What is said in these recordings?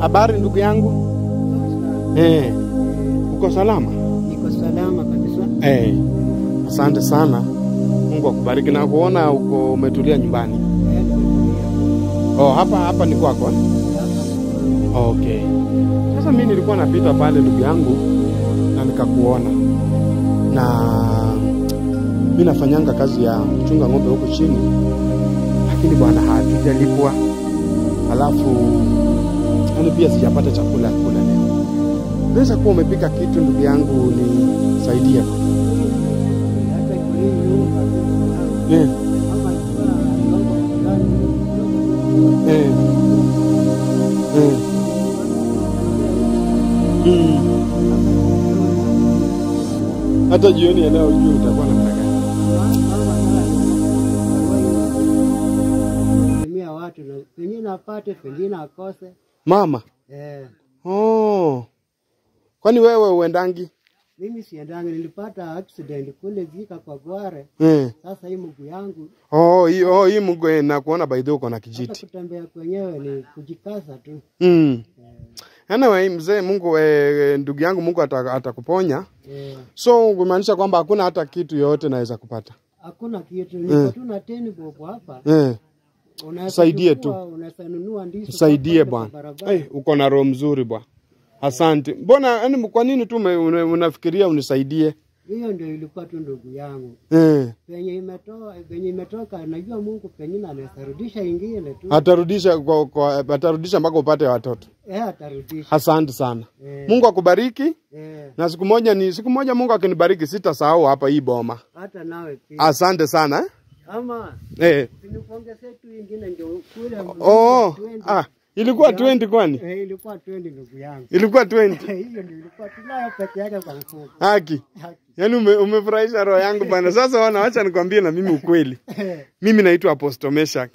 Habari ndugu yangu? Uko salama? Niko salama kabisa. Asante sana. Mungu akubariki na kuona uko umetulia nyumbani. Hapa ni kwako? Okay. Sasa mimi nilikuwa napita pale ndugu yangu na nikakuona. Na mimi nafanyanga kazi ya kuchunga ng'ombe huko chini. Lakini bwana hatujalipwa. Alafu yani pia sijapata chakula kula leo. Unaweza kuwa umepika kitu ndugu yangu nisaidie. Hata jioni ya leo juu utakuwa namna gani? Mimi watu na pengine apate pengine akose. Mama? Kwani wewe uendangi? Mimi siendangi, nilipata accident kule Vika kwa Gware. Sasa hii mguu yangu. Hii mguu na kuona by the way uko na kijiti. Hata kutembea kwenyewe ni kujikaza tu. Anyway mzee, Mungu ndugu yangu Mungu atakuponya. So kumaanisha kwamba hakuna hata kitu yote naweza kupata. Hakuna kitu, niko tu na 10 bob hapa. Saidie tu. Unasanunua ndizi. Saidie bwana. Uko na roho mzuri bwana. Asante. Mbona yani kwa nini tu unafikiria unisaidie? Hiyo ndio ilikuwa tu ndugu yangu. Penye imetoka najua Mungu pengine anasarudisha ingine tu. Atarudisha mpaka upate watoto. Atarudisha. Asante sana. Mungu akubariki. Na siku moja Mungu akinibariki sitasahau hapa hii boma. Hata nawe pia. Asante sana. Ama. Nikuongezea tu ingine ndio kule. Ilikuwa 20 kwani? Ilikuwa 20 ndugu yangu. Ilikuwa 20. Hiyo ndio ilikuwa tunayo peke yake kwa mfuko. Haki. Yaani umefurahisha roho yangu bana. Sasa acha nikwambie na mimi ukweli. Mimi naitwa Apostle Meshak.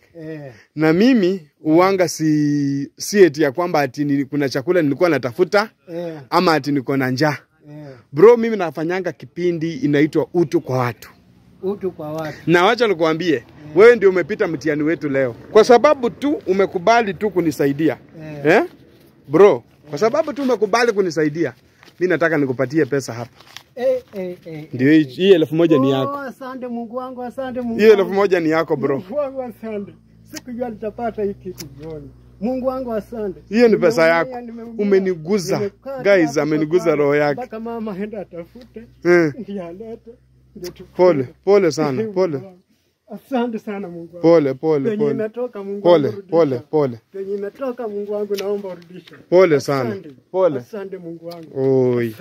Na mimi uwanga si eti ya kwamba ati kuna chakula nilikuwa natafuta ama ati niko na njaa. Bro, mimi nafanyanga kipindi inaitwa Utu kwa Watu. Utu kwa watu. Na wacha nikwambie, wewe ndio umepita mtihani wetu leo. Kwa sababu tu umekubali tu kunisaidia. Bro, kwa sababu tu umekubali kunisaidia, mimi nataka nikupatie pesa hapa. Ndio hii 1000 ni yako. Asante Mungu wangu, asante Mungu. Hii 1000 ni yako bro. Mungu wangu asante. Sikujua nitapata hiki kitu jioni. Mungu wangu asante. Hiyo ni pesa yako. Umeniguza. Guys, ameniguza roho yake. Mpaka mama aende atafute. Ndialete. Pole sana, pole. Asante sana Mungu wangu. Pole. Penye imetoka Mungu wangu. Pole. Penye imetoka Mungu wangu naomba urudishe. Pole sana. Pole. Asante Mungu wangu. Oi.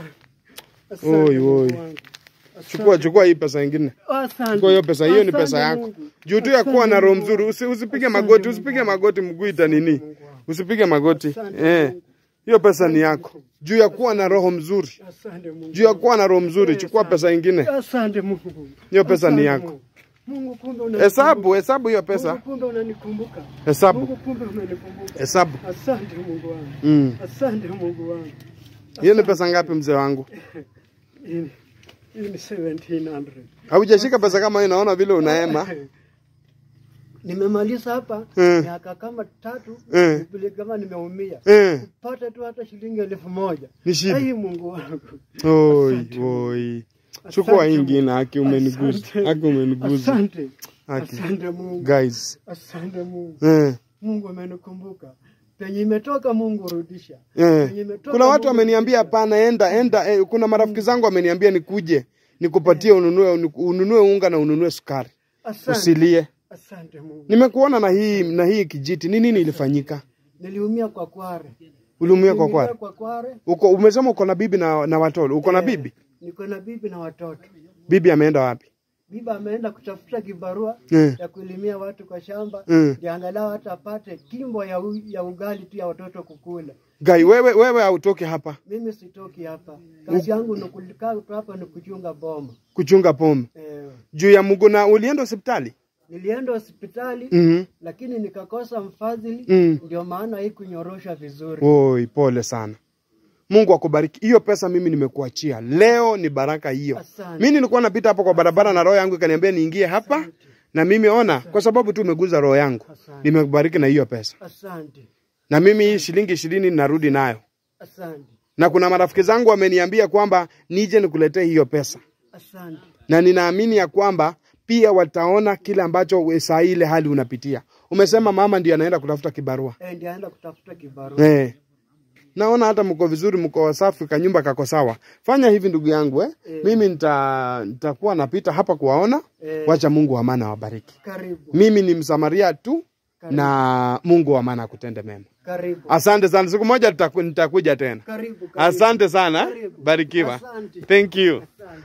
Chukua hii pesa nyingine. Asante. Chukua hiyo pesa, hiyo ni pesa yako. Juu tu ya kuwa na roho mzuri, usipige magoti, mguu ita nini? Usipige magoti. Hiyo pesa ni yako. Juu ya kuwa na roho mzuri. Asante Mungu. Juu ya kuwa na roho mzuri, chukua pesa nyingine. Asante Mungu. Hiyo pesa ni yako. Mungu kumbe unanikumbuka. Hesabu hiyo pesa. Mungu kumbe unanikumbuka. Hesabu. Mungu kumbe unanikumbuka. Hesabu. Asante Mungu wangu. Asante Mungu wangu. Hiyo ni pesa ngapi mzee wangu? Hii ni 1700. Haujashika pesa kama hiyo, naona vile unaema. Nimemaliza hapa miaka kama 3 vile kama nimeumia. Kupata tu hata shilingi 1000. Ni shida. Ai Mungu wangu. Oi. Chukua ingine, haki umeniguza. Asante. Asante Mungu. Guys. Asante Mungu. Mungu amenikumbuka. Penye imetoka Mungu rudisha. Kuna watu wameniambia hapana, enda. Kuna marafiki zangu wameniambia nikuje nikupatie ununue unga na ununue sukari. Usilie. Asante Mungu. Nimekuona na hii kijiti. Ni nini ilifanyika? Niliumia kwa Kware. Uliumia kwa Kware? Umesema uko na bibi na watoto. Uko na bibi? Niko na bibi na watoto. Bibi ameenda wapi? Bibi ameenda kutafuta kibarua ya kulimia watu kwa shamba. Ndio angalau hata apate kimbo ya ugali tu ya watoto kukula. Gai, wewe hautoki hapa? Mimi sitoki hapa. Kazi yangu ni kulikaa hapa ni kuchunga boma. Kuchunga boma. Juu ya Mungu. Na ulienda hospitali? Nilienda hospitali lakini nikakosa mfadhili, ndio maana haikunyorosha vizuri. Oi, pole sana. Mungu akubariki. Hiyo pesa mimi nimekuachia. Leo ni baraka hiyo. Mimi nilikuwa napita hapo kwa barabara na roho yangu ikaniambia niingie hapa. Na mimi ona kwa sababu tu umeguza roho yangu. Nimekubariki na hiyo pesa. Asante. Na mimi hii shilingi 20 narudi nayo. Asante. Na kuna marafiki zangu wameniambia kwamba nije nikuletee hiyo pesa. Asante. Na ninaamini ya kwamba pia wataona kile ambacho saa ile hali unapitia. Umesema mama ndiye anaenda kutafuta kibarua. Ndiye anaenda kutafuta kibarua. Naona hata mko vizuri, mko wasafi, kanyumba kako sawa. Fanya hivi ndugu yangu mimi nitakuwa napita hapa kuwaona. Wacha Mungu wa maana wabariki. Karibu. Mimi ni Msamaria tu. Karibu. Na Mungu wa maana akutende mema. Karibu. Asante sana. Siku moja nitakuja tena. Karibu. Asante sana. Karibu. Barikiwa. Asante. Thank you. Asante.